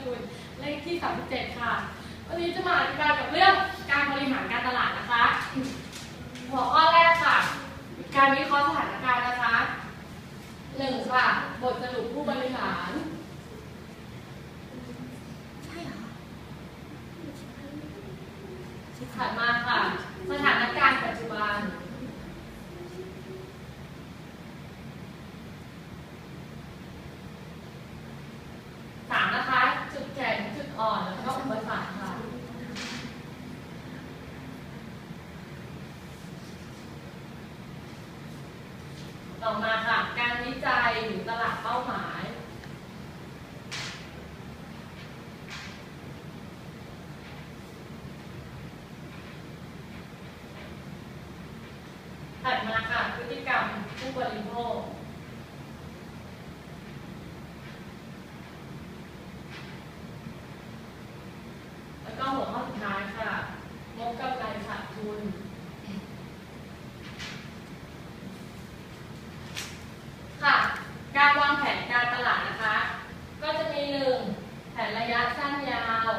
กูลเลขที่37ค่ะวันนี้จะมาอธิบายกับเรื่องการบริหารการตลาดนะคะหัวข้อแรกค่ะการวิเคราะห์สถานการณ์นะคะ1ค่ะบทสรุปผู้บริหารถัดมาค่ะสถานการณ์ปัจจุบัน3นะคะจุดแข็งจุดอ่อนแล้วก็อุปสรรคค่ะต่อมาค่ะการวิจัยหรือตลาดเป้าหมายถัดมาค่ะพฤติกรรมผู้บริโภคแล้วก็หัวข้อสุดท้ายค่ะงบกำไรขาดทุนค่ะการวางแผนการตลาดนะคะก็จะมี1แผนระยะสั้นยาว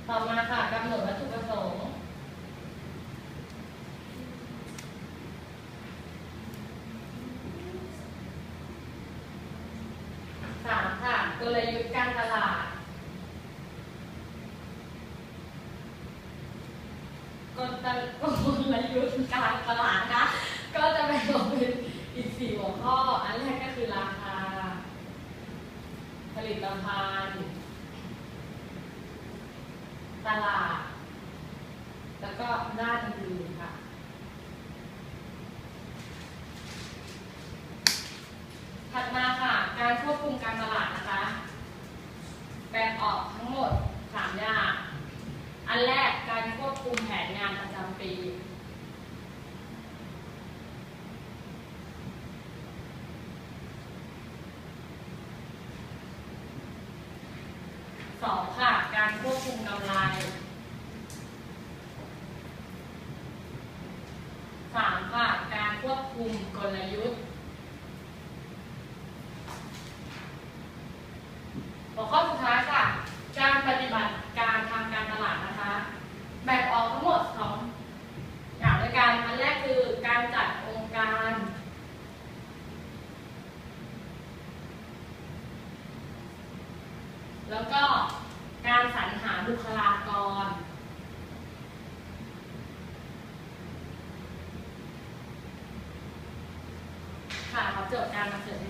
ต่อมาค่ะกำหนดวัตถุประสงค์3ค่ะกลยุทธ์การตลาดกลยุทธ์การตลาดนะก็จะแบ่งออกเป็นอีก4หัวข้ออันแรกก็คือราคาผลิตภัณฑ์ตลาดแล้วก็ด้านอื่นค่ะถัดมาค่ะการควบคุมการตลาดนะคะแบ่งออกทั้งหมด3อย่างอันแรกการควบคุมแผนงานประจำปี2ค่ะการควบคุมกำไร3ค่ะการควบคุมกลยุทธ์หัวข้อสุดท้ายค่ะการปฏิบัติการทางการตลาดนะคะแบ่งออกทั้งหมด2อย่างด้วยกันอันแรกคือการจัดองค์การแล้วก็การสรรหาบุคลากรค่ะขอจบการนำเสนอ